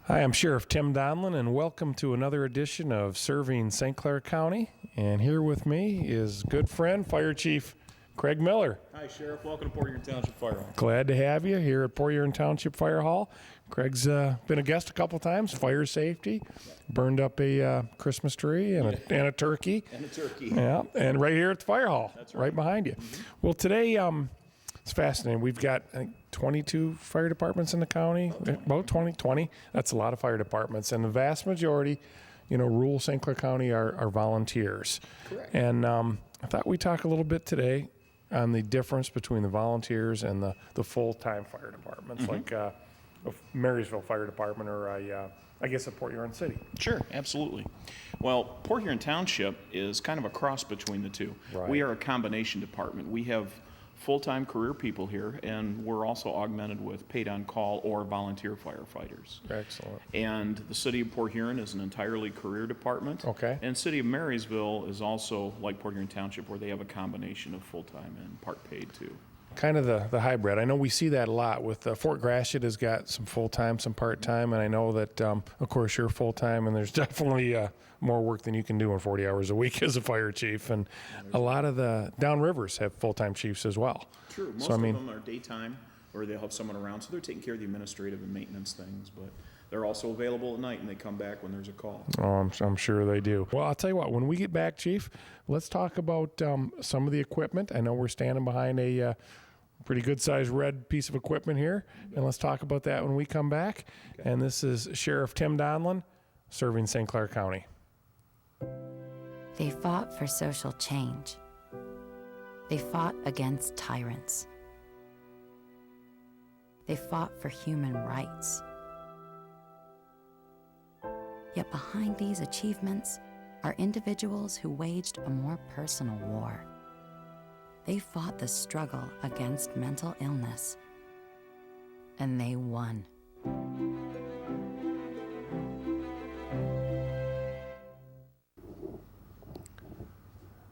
Hi, I'm Sheriff Tim Donnellon, and welcome to another edition of Serving St. Clair County. And here with me is good friend, Fire Chief Craig Miller. Hi, Sheriff. Welcome to Huron Township Fire Hall. Glad to have you here at Huron Township Fire Hall. Craig's been a guest a couple times. Fire safety, burned up a Christmas tree and a turkey. And a turkey. Yeah, and right here at the fire hall, That's right behind you. Mm-hmm. Well, today it's fascinating. We've got, I think, 22 fire departments in the county, about 20. That's a lot of fire departments, and the vast majority, rural St. Clair County are volunteers. Correct. And I thought we'd talk a little bit today on the difference between the volunteers and the full-time fire departments, like Marysville Fire Department or I guess at Port Huron City. Sure, absolutely. Well, Port Huron Township is kind of a cross between the two. Right. We are a combination department. We have full-time career people here, and we're also augmented with paid-on-call or volunteer firefighters. Excellent. And the city of Port Huron is an entirely career department. Okay. And city of Marysville is also like Port Huron Township, where they have a combination of full-time and part-paid too. Kind of the hybrid. I know we see that a lot with Fort Gratiot has got some full-time, some part-time, and I know that, of course, you're full-time, and there's definitely more work than you can do in 40 hours a week as a fire chief, and a lot of the downrivers have full-time chiefs as well. True. Most of them are daytime, or they'll have someone around, so they're taking care of the administrative and maintenance things, but they're also available at night, and they come back when there's a call. Oh, I'm sure they do. Well, I'll tell you what, when we get back, Chief, let's talk about some of the equipment. I know we're standing behind a pretty good-sized red piece of equipment here, and let's talk about that when we come back. Okay. And this is Sheriff Tim Donnellon, serving St. Clair County. They fought for social change. They fought against tyrants. They fought for human rights. Yet behind these achievements are individuals who waged a more personal war. They fought the struggle against mental illness, and they won.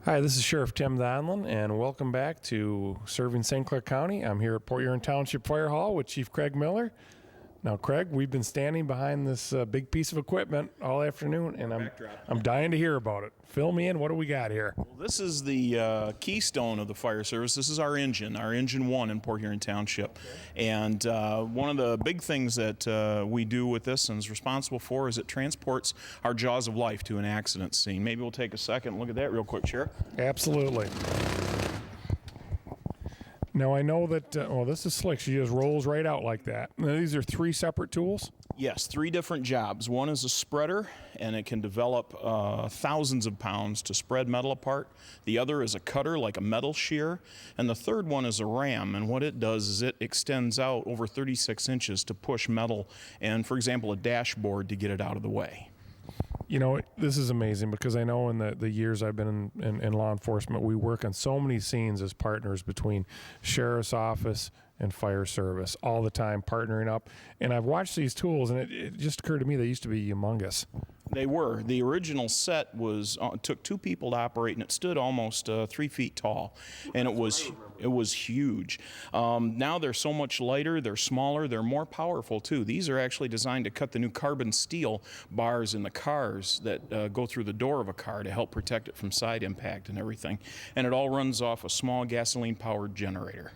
Hi, this is Sheriff Tim Donnellon, and welcome back to Serving St. Clair County. I'm here at Port Huron Township Fire Hall with Chief Craig Miller. Now, Craig, we've been standing behind this big piece of equipment all afternoon, and I'm dying to hear about it. Fill me in. What do we got here? Well, this is the keystone of the fire service. This is our engine 1 in Port Huron Township. Okay. And one of the big things that we do with this and is responsible for is it transports our jaws of life to an accident scene. Maybe we'll take a second and look at that real quick, Sheriff. Absolutely. Now, I know that, this is slick. She just rolls right out like that. Now, these are 3 separate tools? Yes, 3 different jobs. One is a spreader, and it can develop thousands of pounds to spread metal apart. The other is a cutter, like a metal shear. And the third one is a ram, and what it does is it extends out over 36 inches to push metal and, for example, a dashboard to get it out of the way. This is amazing because I know in the years I've been in law enforcement, we work on so many scenes as partners between sheriff's office and fire service all the time, partnering up. And I've watched these tools, and it just occurred to me they used to be humongous. They were. The original set was took 2 people to operate, and it stood almost 3 feet tall, and it was huge. Now they're so much lighter, they're smaller, they're more powerful too. These are actually designed to cut the new carbon steel bars in the cars that go through the door of a car to help protect it from side impact and everything. And it all runs off a small gasoline-powered generator.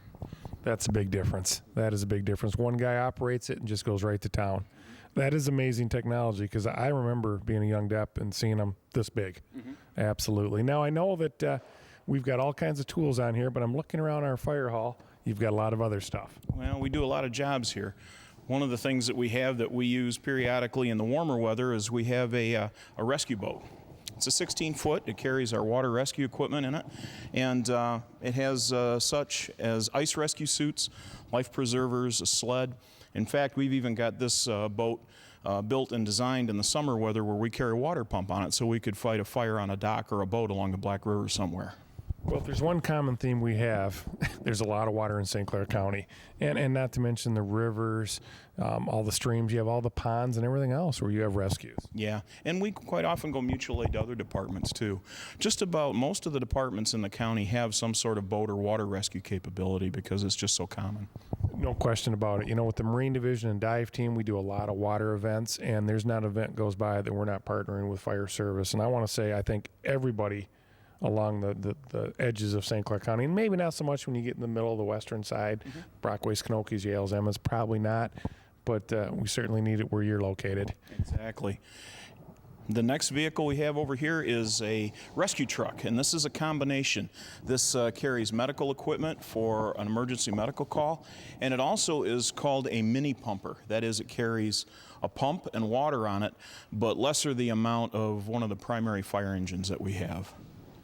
That's a big difference. That is a big difference. One guy operates it and just goes right to town. That is amazing technology because I remember being a young dep and seeing them this big. Mm-hmm. Absolutely. Now, I know that we've got all kinds of tools on here, but I'm looking around our fire hall. You've got a lot of other stuff. Well, we do a lot of jobs here. One of the things that we have that we use periodically in the warmer weather is we have a rescue boat. It's a 16-foot. It carries our water rescue equipment in it, and it has such as ice rescue suits, life preservers, a sled. In fact, we've even got this boat built and designed in the summer weather where we carry a water pump on it so we could fight a fire on a dock or a boat along the Black River somewhere. Well, if there's one common theme we have, there's a lot of water in St. Clair County. And not to mention the rivers, all the streams, you have all the ponds and everything else where you have rescues. Yeah, and we quite often go mutual aid to other departments too. Just about most of the departments in the county have some sort of boat or water rescue capability because it's just so common. No question about it. You know, with the Marine Division and Dive Team, we do a lot of water events, and there's not an event goes by that we're not partnering with fire service. And I want to say, I think everybody along the edges of St. Clair County, and maybe not so much when you get in the middle of the western side, Brockway's, Knokies, Yales, Emmas, probably not, but we certainly need it where you're located. Exactly. The next vehicle we have over here is a rescue truck, and this is a combination. This carries medical equipment for an emergency medical call, and it also is called a mini pumper. That is, it carries a pump and water on it, but lesser the amount of one of the primary fire engines that we have.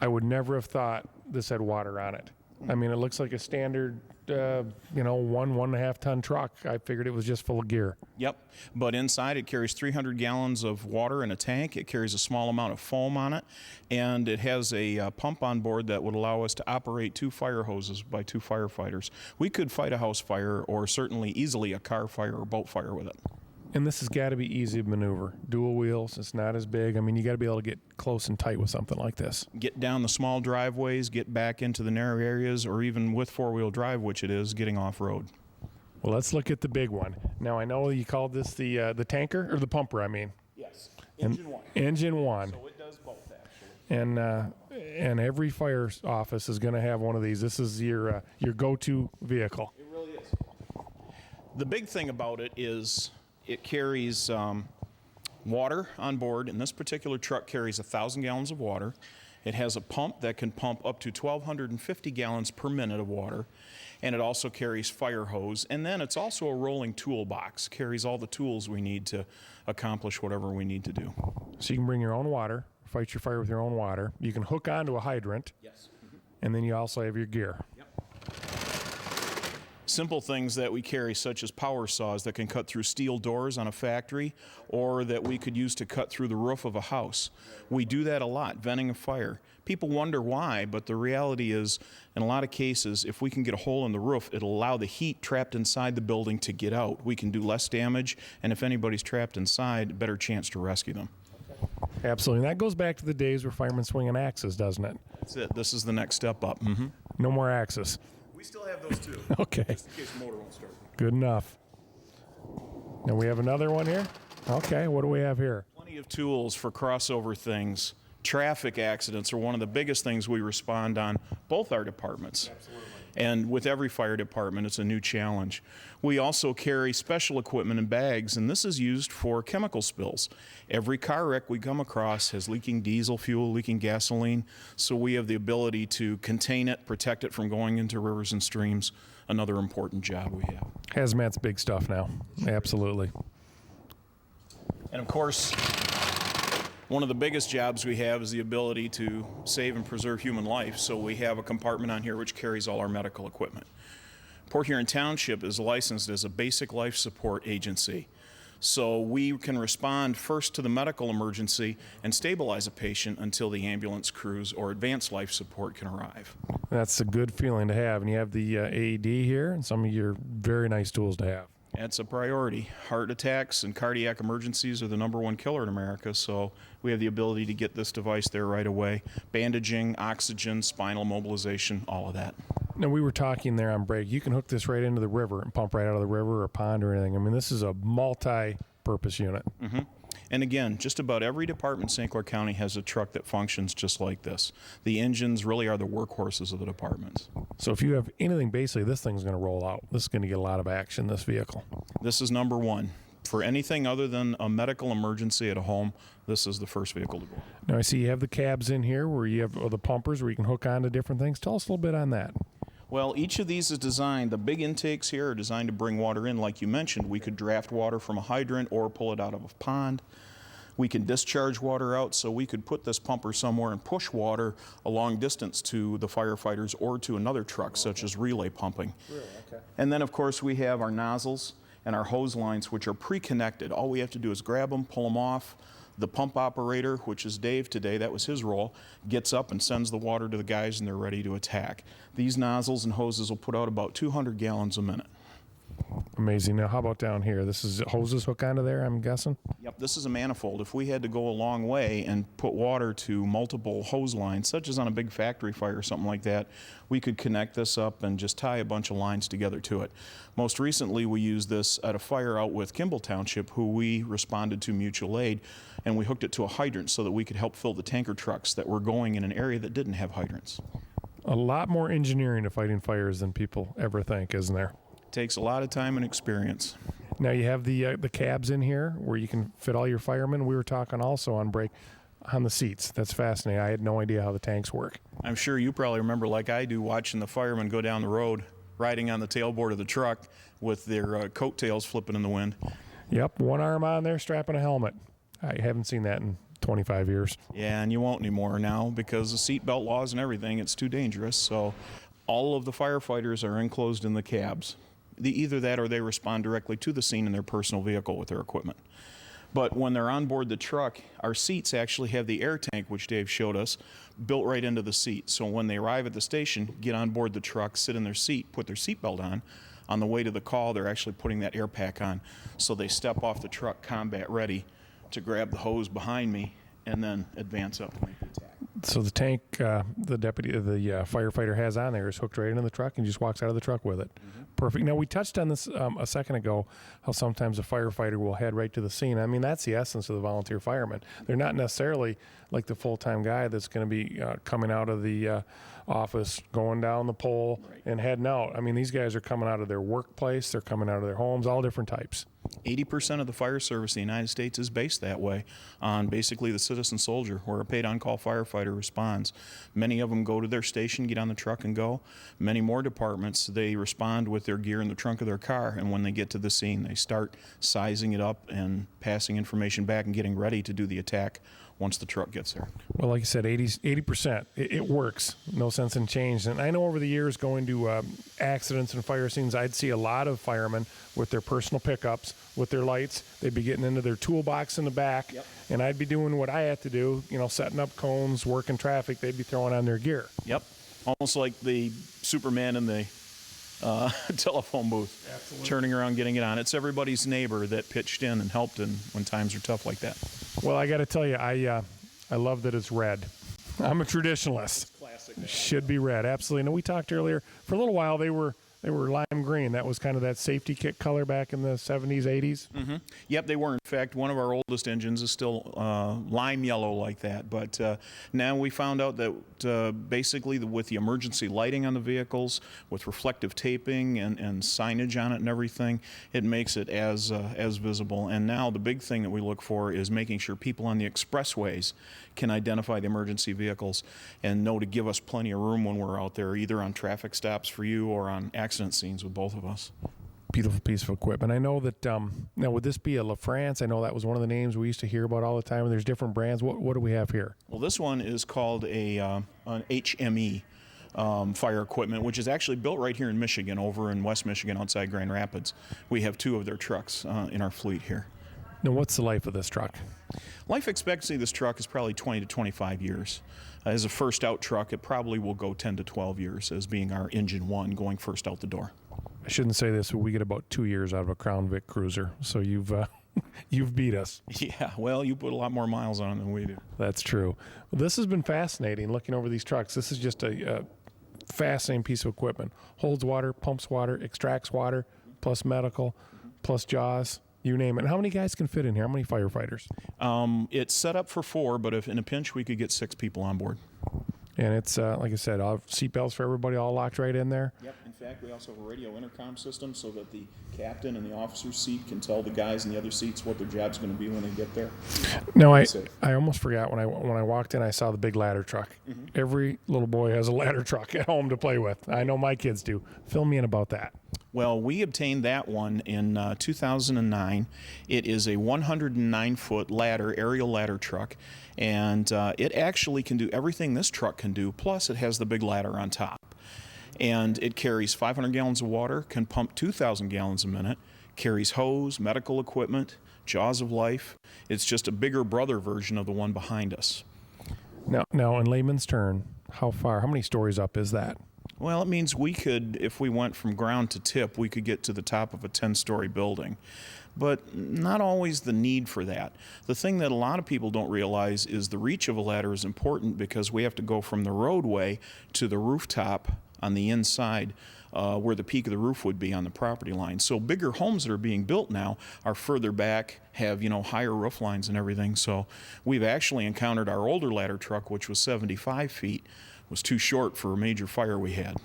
I would never have thought this had water on it. I mean, it looks like a standard, 1.5 ton truck. I figured it was just full of gear. Yep, but inside it carries 300 gallons of water in a tank. It carries a small amount of foam on it, and it has a pump on board that would allow us to operate 2 fire hoses by 2 firefighters. We could fight a house fire or certainly easily a car fire or boat fire with it. And this has got to be easy to maneuver. Dual wheels, it's not as big. I mean, you got to be able to get close and tight with something like this. Get down the small driveways, get back into the narrow areas, or even with 4-wheel drive, which it is, getting off-road. Well, let's look at the big one. Now, I know you called this the tanker, or the pumper, I mean. Yes, engine one. Engine one. So it does both, actually. And every fire office is going to have one of these. This is your go-to vehicle. It really is. The big thing about it is it carries water on board, and this particular truck carries 1,000 gallons of water. It has a pump that can pump up to 1,250 gallons per minute of water, and it also carries fire hose. And then it's also a rolling toolbox, carries all the tools we need to accomplish whatever we need to do. So you can bring your own water, fight your fire with your own water. You can hook onto a hydrant. Yes. And then you also have your gear. Yep. Simple things that we carry, such as power saws that can cut through steel doors on a factory, or that we could use to cut through the roof of a house. We do that a lot, venting a fire. People wonder why, but the reality is, in a lot of cases, if we can get a hole in the roof, it'll allow the heat trapped inside the building to get out. We can do less damage, and if anybody's trapped inside, better chance to rescue them. Absolutely. And that goes back to the days where firemen swinging axes, doesn't it? That's it. This is the next step up. No more axes. We still have those too. Okay. Just in case the motor won't start. Good enough. And we have another one here. Okay, what do we have here? Plenty of tools for crossover things. Traffic accidents are one of the biggest things we respond on, both our departments. Absolutely. And with every fire department, it's a new challenge. We also carry special equipment in bags, and this is used for chemical spills. Every car wreck we come across has leaking diesel fuel, leaking gasoline, so we have the ability to contain it, protect it from going into rivers and streams. Another important job we have. Hazmat's big stuff now. Absolutely. And of course, one of the biggest jobs we have is the ability to save and preserve human life, so we have a compartment on here which carries all our medical equipment. Port Huron Township is licensed as a basic life support agency, so we can respond first to the medical emergency and stabilize a patient until the ambulance crews or advanced life support can arrive. That's a good feeling to have. And you have the AED here and some of your very nice tools to have. That's a priority. Heart attacks and cardiac emergencies are the #1 killer in America, so we have the ability to get this device there right away. Bandaging, oxygen, spinal mobilization, all of that. Now, we were talking there on break. You can hook this right into the river and pump right out of the river or a pond or anything. I mean, this is a multi-purpose unit. And again, just about every department in St. Clair County has a truck that functions just like this. The engines really are the workhorses of the departments. So if you have anything, basically, this thing's going to roll out. This is going to get a lot of action, this vehicle. This is #1. For anything other than a medical emergency at a home, this is the first vehicle to go. Now, I see you have the cabs in here where you have the pumpers where you can hook on to different things. Tell us a little bit on that. Well, each of these is designed, the big intakes here are designed to bring water in. Like you mentioned, we could draft water from a hydrant or pull it out of a pond. We can discharge water out, so we could put this pumper somewhere and push water a long distance to the firefighters or to another truck, such as relay pumping. Really? Okay. And then, of course, we have our nozzles and our hose lines, which are pre-connected. All we have to do is grab them, pull them off, The pump operator, which is Dave today, that was his role, gets up and sends the water to the guys, and they're ready to attack. These nozzles and hoses will put out about 200 gallons a minute. Amazing. Now, how about down here? This is hoses hook onto there, I'm guessing? Yep, this is a manifold. If we had to go a long way and put water to multiple hose lines, such as on a big factory fire or something like that, we could connect this up and just tie a bunch of lines together to it. Most recently, we used this at a fire out with Huron Township, who we responded to mutual aid, and we hooked it to a hydrant so that we could help fill the tanker trucks that were going in an area that didn't have hydrants. A lot more engineering to fighting fires than people ever think, isn't there? Takes a lot of time and experience. Now you have the cabs in here where you can fit all your firemen. We were talking also on break on the seats. That's fascinating. I had no idea how the tanks work. I'm sure you probably remember, like I do, watching the firemen go down the road, riding on the tailboard of the truck with their coat tails flipping in the wind. Yep, one arm on there, strapping a helmet. I haven't seen that in 25 years. Yeah, and you won't anymore now because the seatbelt laws and everything, it's too dangerous. So all of the firefighters are enclosed in the cabs. Either that or they respond directly to the scene in their personal vehicle with their equipment. But when they're on board the truck, our seats actually have the air tank, which Dave showed us, built right into the seat. So when they arrive at the station, get on board the truck, sit in their seat, put their seatbelt on the way to the call, they're actually putting that air pack on. So they step off the truck combat ready to grab the hose behind me and then advance up and make the attack. So the tank, the firefighter has on there is hooked right into the truck and just walks out of the truck with it. Mm-hmm. Perfect. Now, we touched on this a second ago, how sometimes a firefighter will head right to the scene. I mean, that's the essence of the volunteer firemen. They're not necessarily like the full-time guy that's going to be coming out of the office, going down the pole, right, and heading out. I mean, these guys are coming out of their workplace. They're coming out of their homes, all different types. 80% of the fire service in the United States is based that way on basically the citizen soldier, where a paid on-call firefighter responds. Many of them go to their station, get on the truck and go. Many more departments, they respond with their gear in the trunk of their car, and when they get to the scene, they start sizing it up and passing information back and getting ready to do the attack once the truck gets there. Well, like you said, 80%. It works. No sense in change. And I know over the years going to accidents and fire scenes, I'd see a lot of firemen with their personal pickups, with their lights. They'd be getting into their toolbox in the back, yep, and I'd be doing what I had to do, setting up cones, working traffic. They'd be throwing on their gear. Yep. Almost like the Superman in the telephone booth. Absolutely. Turning around, getting it on. It's everybody's neighbor that pitched in and helped in when times are tough like that. Well, I got to tell you, I love that it's red. I'm a traditionalist. Classic. Should be red, absolutely. Now, we talked earlier, for a little while they were lime green. That was kind of that safety kit color back in the 70s, 80s. Mm-hmm. Yep, they were. In fact, one of our oldest engines is still lime yellow like that. But now we found out that basically with the emergency lighting on the vehicles, with reflective taping and signage on it and everything, it makes it as visible. And now the big thing that we look for is making sure people on the expressways can identify the emergency vehicles and know to give us plenty of room when we're out there, either on traffic stops for you or on accident scenes with both of us. Beautiful piece of equipment. I know that, now would this be a LaFrance? I know that was one of the names we used to hear about all the time. There's different brands. What do we have here? Well, this one is called an HME fire equipment, which is actually built right here in Michigan, over in West Michigan outside Grand Rapids. We have 2 of their trucks in our fleet here. Now, what's the life of this truck? Life expectancy of this truck is probably 20 to 25 years. As a first out truck, it probably will go 10 to 12 years as being our engine one going first out the door. I shouldn't say this, but we get about 2 years out of a Crown Vic Cruiser. So you've beat us. Yeah, well, you put a lot more miles on it than we do. That's true. Well, this has been fascinating looking over these trucks. This is just a fascinating piece of equipment. Holds water, pumps water, extracts water, plus medical, plus jaws. You name it. And how many guys can fit in here? How many firefighters? It's set up for 4, but if in a pinch, we could get 6 people on board. And it's, like I said, seatbelts for everybody all locked right in there. Yep. In fact, we also have a radio intercom system so that the captain and the officer's seat can tell the guys in the other seats what their job's going to be when they get there. No, I almost forgot when I walked in, I saw the big ladder truck. Mm-hmm. Every little boy has a ladder truck at home to play with. I know my kids do. Fill me in about that. Well, we obtained that one in 2009. It is a 109-foot ladder, aerial ladder truck, and it actually can do everything this truck can do, plus it has the big ladder on top. And it carries 500 gallons of water, can pump 2,000 gallons a minute, carries hose, medical equipment, jaws of life. It's just a bigger brother version of the one behind us. Now, in layman's term, how many stories up is that? Well, it means we could, if we went from ground to tip, we could get to the top of a 10-story building. But not always the need for that. The thing that a lot of people don't realize is the reach of a ladder is important because we have to go from the roadway to the rooftop on the inside where the peak of the roof would be on the property line. So bigger homes that are being built now are further back, have, higher roof lines and everything. So we've actually encountered our older ladder truck, which was 75 feet, was too short for a major fire we had.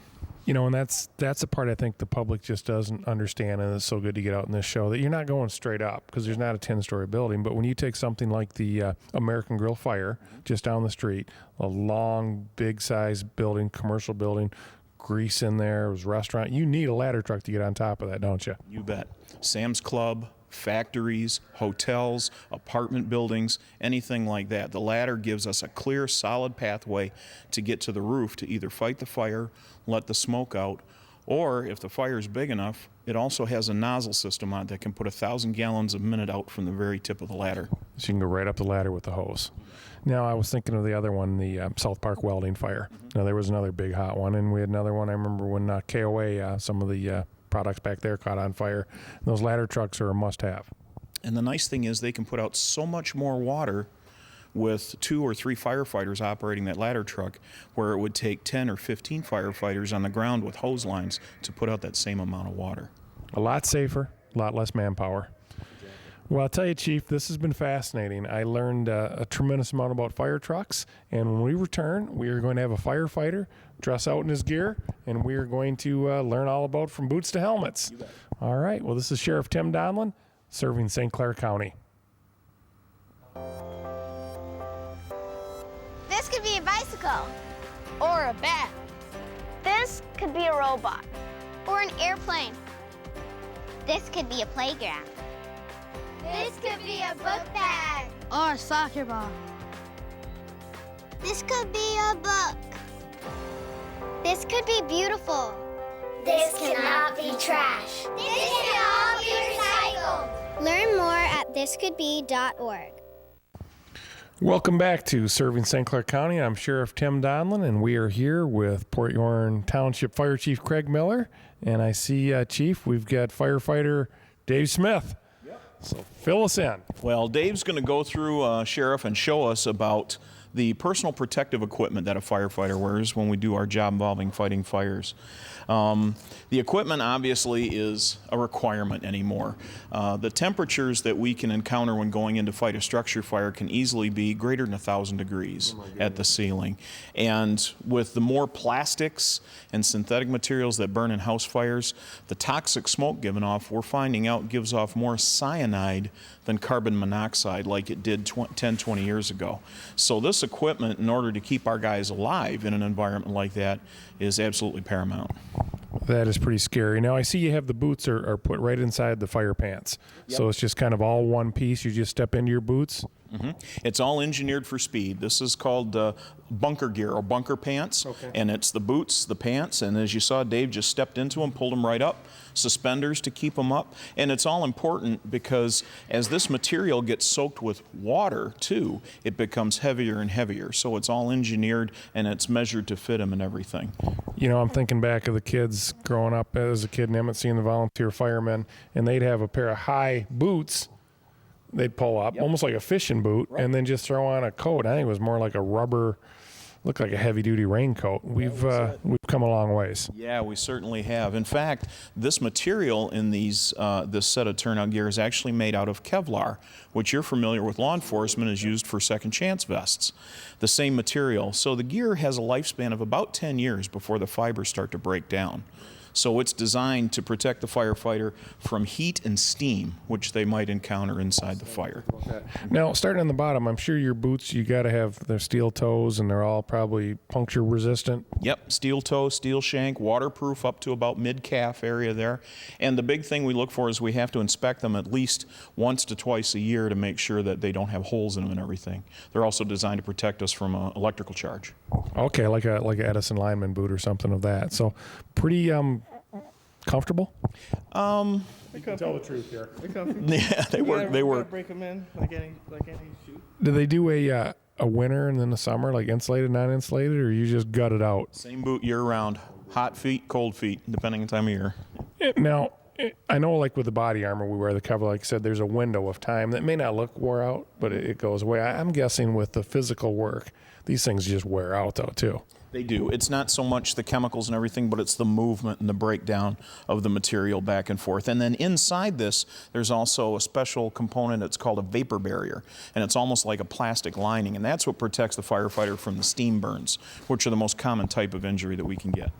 And that's the part I think the public just doesn't understand, and it's so good to get out in this show, that you're not going straight up because there's not a 10-story building. But when you take something like the American Grill fire just down the street, a long, big-size building, commercial building, grease in there, it was a restaurant, you need a ladder truck to get on top of that, don't you? You bet. Sam's Club, factories, hotels, apartment buildings, anything like that. The ladder gives us a clear, solid pathway to get to the roof to either fight the fire, let the smoke out, or if the fire is big enough, it also has a nozzle system on it that can put 1,000 gallons a minute out from the very tip of the ladder. So you can go right up the ladder with the hose. Now, I was thinking of the other one, the South Park welding fire. Now, there was another big hot one, and we had another one. I remember when KOA, some of the products back there caught on fire. Those ladder trucks are a must-have. And the nice thing is they can put out so much more water with 2 or 3 firefighters operating that ladder truck, where it would take 10 or 15 firefighters on the ground with hose lines to put out that same amount of water. A lot safer, a lot less manpower. Well, I'll tell you, Chief, this has been fascinating. I learned a tremendous amount about fire trucks, and when we return, we are going to have a firefighter dress out in his gear, and we are going to learn all about from boots to helmets. All right. Well, this is Sheriff Tim Donnellon, serving St. Clair County. This could be a bicycle. Or a bat. This could be a robot. Or an airplane. This could be a playground. This could be a book bag. Or a soccer ball. This could be a book. This could be beautiful. This cannot be trash. This can all be recycled. Learn more at thiscouldbe.org. Welcome back to Serving St. Clair County. I'm Sheriff Tim Donnellon, and we are here with Port Huron Township Fire Chief Craig Miller. And I see, Chief, we've got firefighter Dave Smith. So fill us in. Well, Dave's going to go through, Sheriff, and show us about the personal protective equipment that a firefighter wears when we do our job involving fighting fires. The equipment obviously is a requirement anymore. The temperatures that we can encounter when going in to fight a structure fire can easily be greater than 1,000 degrees at the ceiling. And with the more plastics and synthetic materials that burn in house fires, the toxic smoke given off, we're finding out, gives off more cyanide than carbon monoxide like it did 10, 20 years ago. So this equipment, in order to keep our guys alive in an environment like that, is absolutely paramount. That is pretty scary. Now, I see you have the boots are put right inside the fire pants. Yep. So it's just kind of all one piece. You just step into your boots. Mm-hmm. It's all engineered for speed. This is called bunker gear or bunker pants. Okay. And it's the boots, the pants, and as you saw, Dave just stepped into them, pulled them right up, suspenders to keep them up. And it's all important because as this material gets soaked with water too, it becomes heavier and heavier. So it's all engineered and it's measured to fit them and everything. I'm thinking back of the kids growing up as a kid in Emmett, seeing the volunteer firemen, and they'd have a pair of high boots they'd pull up, almost like a fishing boot, right, and then just throw on a coat. I think it was more like a rubber, looked like a heavy-duty raincoat. We've come a long ways. Yeah, we certainly have. In fact, this material in this set of turnout gear is actually made out of Kevlar, which you're familiar with law enforcement is used for second chance vests. The same material. So the gear has a lifespan of about 10 years before the fibers start to break down. So it's designed to protect the firefighter from heat and steam, which they might encounter inside the fire. Now, starting on the bottom, I'm sure your boots, you got to have their steel toes, and they're all probably puncture resistant. Yep, steel toe, steel shank, waterproof up to about mid-calf area there. And the big thing we look for is we have to inspect them at least once to twice a year to make sure that they don't have holes in them and everything. They're also designed to protect us from an electrical charge. Okay, like a Edison lineman boot or something of that. So pretty Comfortable? They Tell the truth here. They're comfy. Yeah, they work. They You gotta work. break them in like any shoe. Do they do a winter and then a summer, like insulated, non-insulated, or you just gut it out? Same boot year round. Hot feet, cold feet, depending on time of year. Now, I know, like with the body armor we wear, the cover, like I said, there's a window of time that may not look wore out, but it goes away. I'm guessing with the physical work, these things just wear out, though, too. They do. It's not so much the chemicals and everything, but it's the movement and the breakdown of the material back and forth. And then inside this, there's also a special component. It's called a vapor barrier, and it's almost like a plastic lining, and that's what protects the firefighter from the steam burns, which are the most common type of injury that we can get.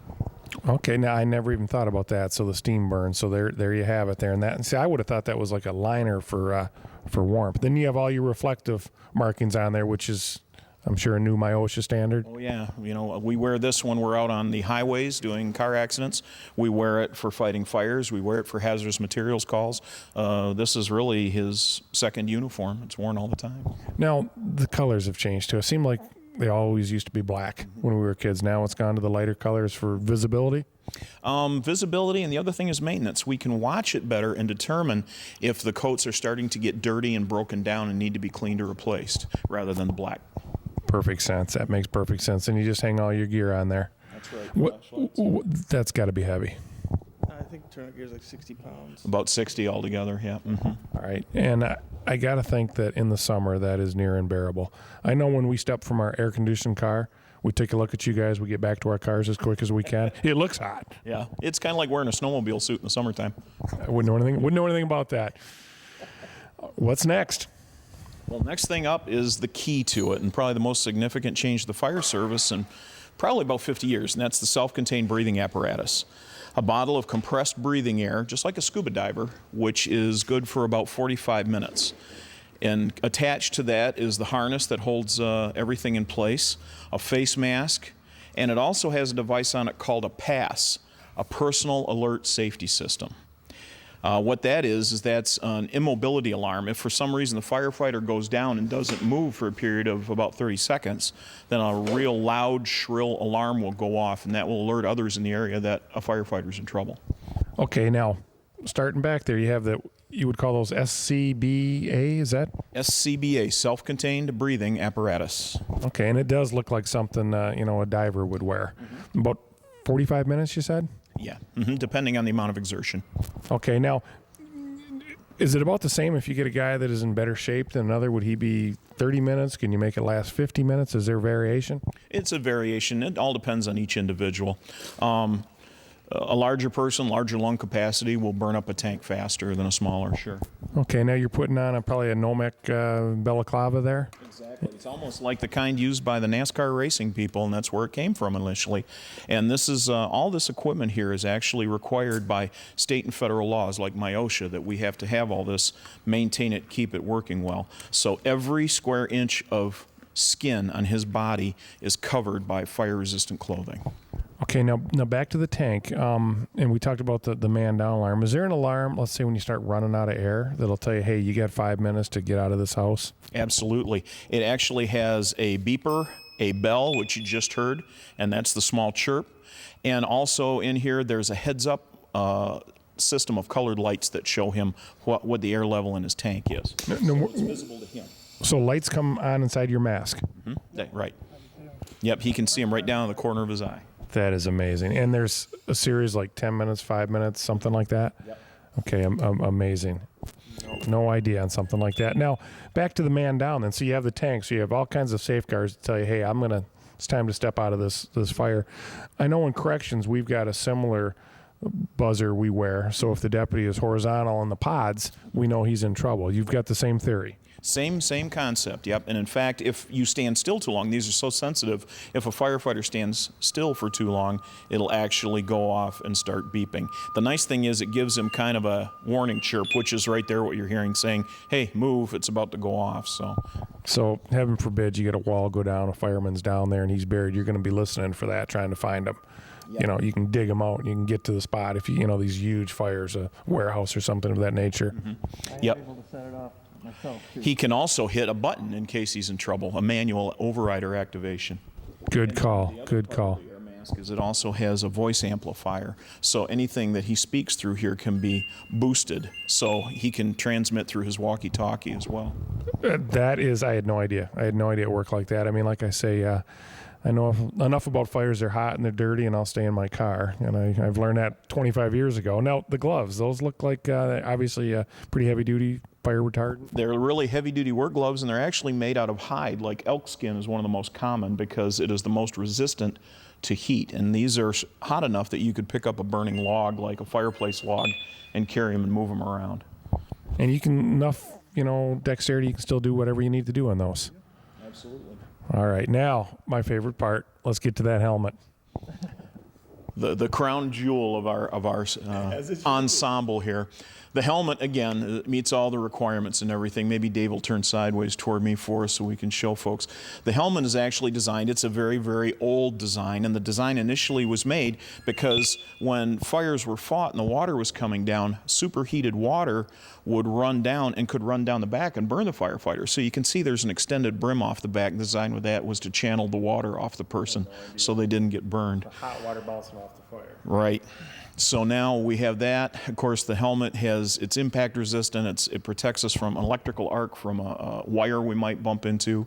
Okay, now I never even thought about that. So the steam burn. So there you have it there. And see, I would have thought that was like a liner for warmth. Then you have all your reflective markings on there, which is, I'm sure, a new MIOSHA standard. Oh yeah, you know, we wear this when we're out on the highways doing car accidents. We wear it for fighting fires. We wear it for hazardous materials calls. This is really his second uniform. It's worn all the time. Now the colors have changed too. It seemed like they always used to be black when we were kids. Now it's gone to the lighter colors for visibility. Visibility, and the other thing is maintenance. We can watch it better and determine if the coats are starting to get dirty and broken down and need to be cleaned or replaced, rather than black. Perfect sense. That makes perfect sense. And you just hang all your gear on there. That's right. That's got to be heavy. I think turnout gear is like 60 pounds. About 60 altogether, yeah. Mm-hmm. All right. And I got to think that in the summer, that is near unbearable. I know when we step from our air-conditioned car, we take a look at you guys, we get back to our cars as quick as we can. It looks hot. Yeah, it's kind of like wearing a snowmobile suit in the summertime. I wouldn't know anything about that. What's next? Well, next thing up is the key to it, and probably the most significant change to the fire service in probably about 50 years, and that's the self-contained breathing apparatus. A bottle of compressed breathing air, just like a scuba diver, which is good for about 45 minutes. And attached to that is the harness that holds everything in place, a face mask, and it also has a device on it called a PASS, a Personal Alert Safety System. What that is that's an immobility alarm. If for some reason the firefighter goes down and doesn't move for a period of about 30 seconds, then a real loud, shrill alarm will go off, and that will alert others in the area that a firefighter's in trouble. Okay, now, starting back there, you have that, you would call those SCBA, is that? SCBA, self-contained breathing apparatus. Okay, and it does look like something, a diver would wear. Mm-hmm. About 45 minutes, you said? Yeah, depending on the amount of exertion. Okay, now, is it about the same if you get a guy that is in better shape than another? Would he be 30 minutes? Can you make it last 50 minutes? Is there variation? It's a variation. It all depends on each individual. A larger person, larger lung capacity will burn up a tank faster than a smaller, sure. Okay, now you're putting on probably a Nomex balaclava there? Exactly. It's almost like the kind used by the NASCAR racing people, and that's where it came from initially. And this is all this equipment here is actually required by state and federal laws like MIOSHA, that we have to have all this, maintain it, keep it working well. So every square inch of skin on his body is covered by fire-resistant clothing. Okay, now back to the tank, and we talked about the man-down alarm. Is there an alarm, let's say when you start running out of air, that'll tell you, hey, you got 5 minutes to get out of this house? Absolutely. It actually has a beeper, a bell, which you just heard, and that's the small chirp. And also in here, there's a heads-up system of colored lights that show him what the air level in his tank is. So it's visible to him. So lights come on inside your mask? Mm-hmm. Right. Yep, he can see them right down in the corner of his eye. That is amazing. And there's a series like 10 minutes, 5 minutes, something like that? Yep. Okay, amazing. No idea on something like that. Now, back to the man down then. So you have the tank, so you have all kinds of safeguards to tell you, hey, it's time to step out of this fire. I know in corrections we've got a similar buzzer we wear, so if the deputy is horizontal in the pods, we know he's in trouble. You've got the same theory. Same concept, yep. And in fact, if you stand still too long, these are so sensitive, if a firefighter stands still for too long, it'll actually go off and start beeping. The nice thing is it gives him kind of a warning chirp, which is right there what you're hearing, saying, hey, move, it's about to go off. So heaven forbid you get a wall go down, a fireman's down there and he's buried, you're going to be listening for that, trying to find him. Yep. You can dig them out and you can get to the spot if these huge fires, a warehouse or something of that nature. Mm-hmm. Yep. Able to set it off myself, too. He can also hit a button in case he's in trouble, a manual overrider activation. Good call. Good call. mask is it also has a voice amplifier. So anything that he speaks through here can be boosted, so he can transmit through his walkie-talkie as well. That is, I had no idea. I had no idea it worked like that. I mean, like I say, I know enough about fires. They're hot and they're dirty, and I'll stay in my car. And I've learned that 25 years ago. Now, the gloves, those look like obviously pretty heavy-duty fire retardant. They're really heavy-duty work gloves, and they're actually made out of hide. Like elk skin is one of the most common because it is the most resistant to heat. And these are hot enough that you could pick up a burning log, like a fireplace log, and carry them and move them around. And you can, enough, dexterity, you can still do whatever you need to do on those. Absolutely. All right, now, my favorite part. Let's get to that helmet. The crown jewel of our ensemble here. The helmet, again, meets all the requirements and everything. Maybe Dave will turn sideways toward me for us so we can show folks. The helmet is actually designed, it's a very, very old design, and the design initially was made because when fires were fought and the water was coming down, superheated water would run down and could run down the back and burn the firefighters. So you can see there's an extended brim off the back. The design with that was to channel the water off the person so they didn't get burned. The hot water bouncing off the fire. Right. So now we have that. Of course, the helmet it's impact resistant. It protects us from an electrical arc from a wire we might bump into.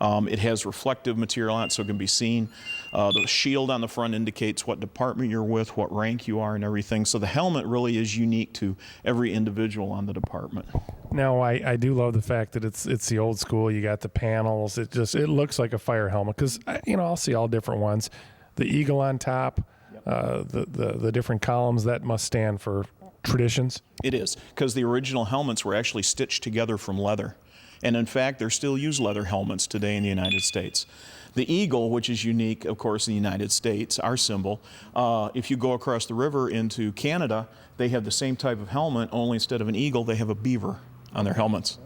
It has reflective material on it so it can be seen. The shield on the front indicates what department you're with, what rank you are, and everything. So the helmet really is unique to every individual on the department. Now, I do love the fact that it's the old school. You got the panels. It looks like a fire helmet because, I'll see all different ones. The eagle on top. The different columns, that must stand for traditions. It is, because the original helmets were actually stitched together from leather. And in fact, they're still used leather helmets today in the United States. The eagle, which is unique, of course, in the United States, our symbol, if you go across the river into Canada, they have the same type of helmet, only instead of an eagle, they have a beaver on their helmets.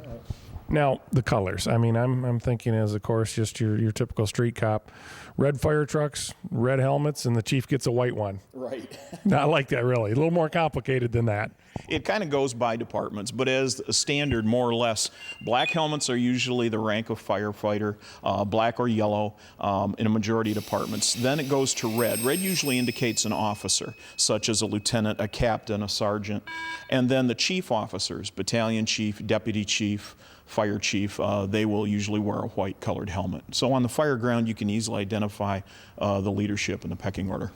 Now, the colors. I mean, I'm thinking as, of course, just your typical street cop. Red fire trucks, red helmets, and the chief gets a white one. Right. Not like that, really. A little more complicated than that. It kind of goes by departments, but as a standard, more or less, black helmets are usually the rank of firefighter, black or yellow in a majority of departments. Then it goes to red. Red usually indicates an officer, such as a lieutenant, a captain, a sergeant. And then the chief officers, battalion chief, deputy chief, fire chief, they will usually wear a white colored helmet. So on the fire ground, you can easily identify the leadership in the pecking order.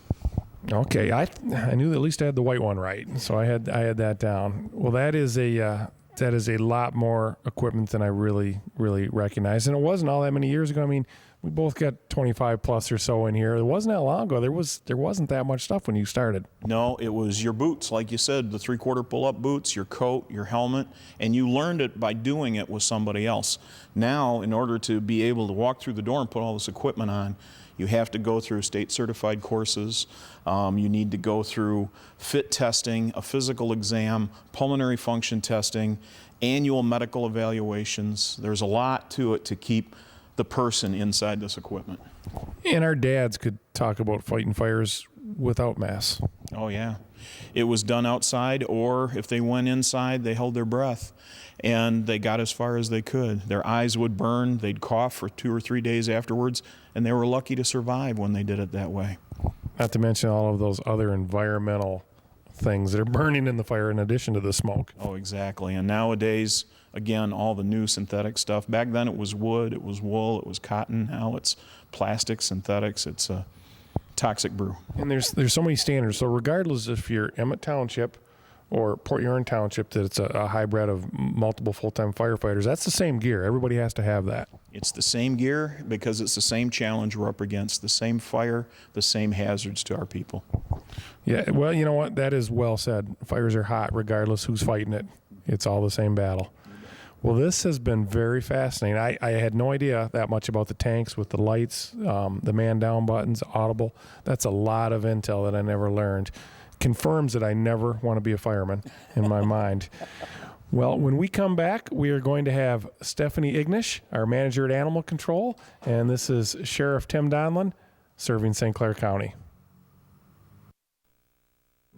Okay, I knew at least I had the white one right, so I had that down. Well, that is a lot more equipment than I really recognized, and it wasn't all that many years ago. I mean, we both got 25 plus or so in here. It wasn't that long ago. There wasn't that much stuff when you started. No, it was your boots, like you said, the 3/4 pull-up boots, your coat, your helmet, and you learned it by doing it with somebody else. Now, in order to be able to walk through the door and put all this equipment on, you have to go through state-certified courses. You need to go through fit testing, a physical exam, pulmonary function testing, annual medical evaluations. There's a lot to it to keep the person inside this equipment. And our dads could talk about fighting fires without masks. Oh, yeah. It was done outside, or if they went inside, they held their breath. And they got as far as they could. Their eyes would burn, they'd cough for 2 or 3 days afterwards, and they were lucky to survive when they did it that way. Not to mention all of those other environmental things that are burning in the fire in addition to the smoke. Oh, exactly. And nowadays, again, all the new synthetic stuff. Back then it was wood, it was wool, it was cotton. Now it's plastic, synthetics. It's a toxic brew. And there's so many standards. So regardless if you're Emmett Township or Port Huron Township, that it's a hybrid of multiple full-time firefighters, that's the same gear. Everybody has to have that. It's the same gear because it's the same challenge we're up against, the same fire, the same hazards to our people. Yeah, well, you know what? That is well said. Fires are hot regardless who's fighting it. It's all the same battle. Well, this has been very fascinating. I had no idea that much about the tanks with the lights, the man-down buttons, audible. That's a lot of intel that I never learned. Confirms that I never want to be a fireman in my mind. Well, when we come back, we are going to have Stephanie Ignish, our manager at Animal Control, and this is Sheriff Tim Donnellon serving St. Clair County.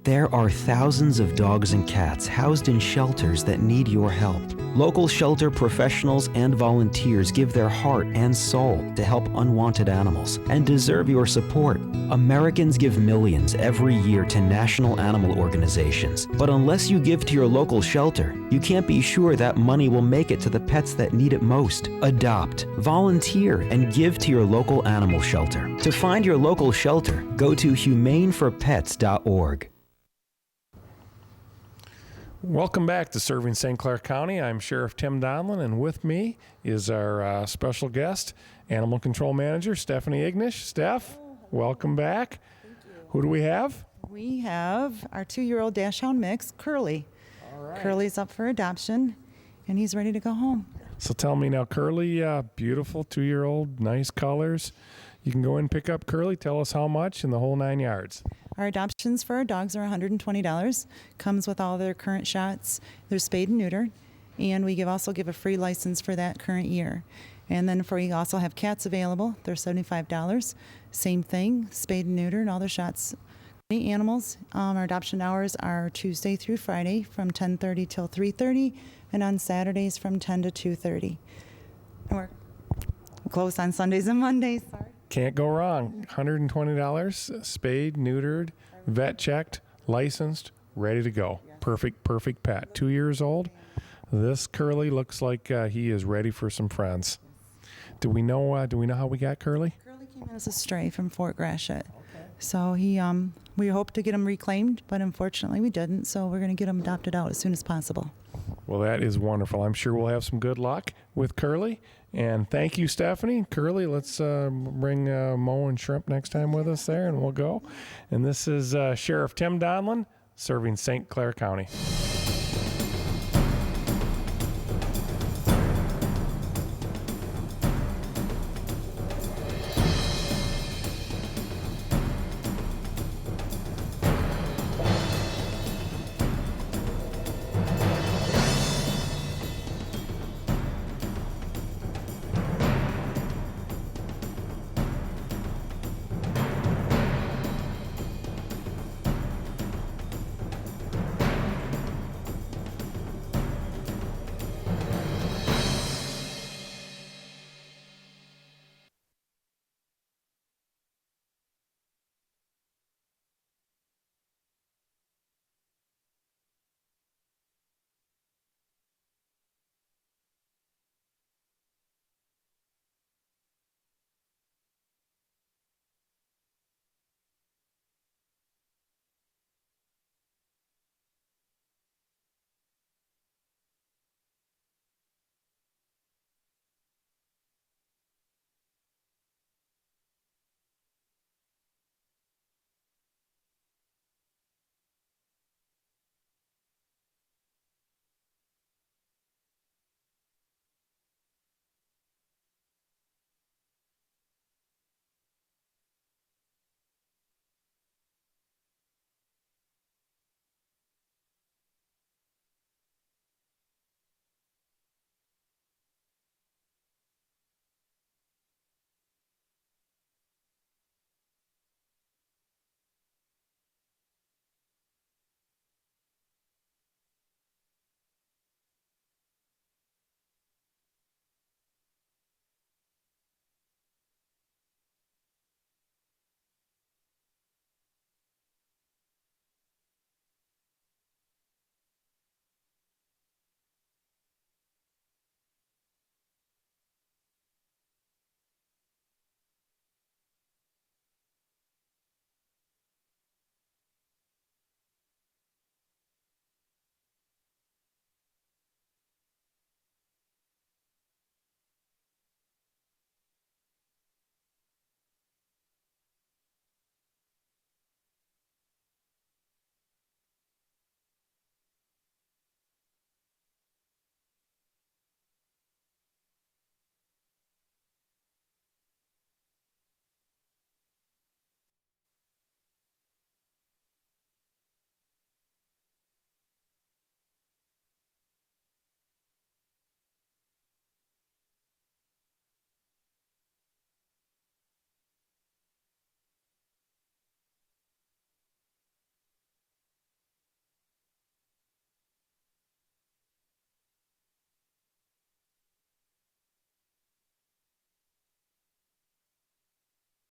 There are thousands of dogs and cats housed in shelters that need your help. Local shelter professionals and volunteers give their heart and soul to help unwanted animals and deserve your support. Americans give millions every year to national animal organizations, but unless you give to your local shelter, you can't be sure that money will make it to the pets that need it most. Adopt, volunteer, and give to your local animal shelter. To find your local shelter, go to humaneforpets.org. Welcome back to Serving St. Clair County. I'm Sheriff Tim Donnellon, and with me is our special guest, Animal Control Manager Stephanie Ignish. Steph, welcome back. Who do we have? We have our 2-year-old Dachshund mix, Curly. All right. Curly's up for adoption, and he's ready to go home. So tell me now, Curly, beautiful 2-year-old, nice colors. You can go in and pick up Curly. Tell us how much and the whole 9 yards. Our adoptions for our dogs are $120. Comes with all their current shots. They're spayed and neutered, and we also give a free license for that current year. And then we also have cats available. They're $75. Same thing, spayed and neutered, and all their shots. Any animals. Our adoption hours are Tuesday through Friday from 10:30 till 3:30, and on Saturdays from 10 to 2:30. And we're closed on Sundays and Mondays. Sorry. Can't go wrong. $120, spayed, neutered, vet checked, licensed, ready to go. Perfect pet. 2 years old. This Curly looks like he is ready for some friends. Do we know how we got Curly? Curly came in as a stray from Fort Gratiot. So we hoped to get him reclaimed, but unfortunately we didn't. So we're going to get him adopted out as soon as possible. Well, that is wonderful. I'm sure we'll have some good luck with Curly. And thank you, Stephanie. Curly, let's bring Mo and Shrimp next time with us there, and we'll go. And this is Sheriff Tim Donnellon, serving St. Clair County.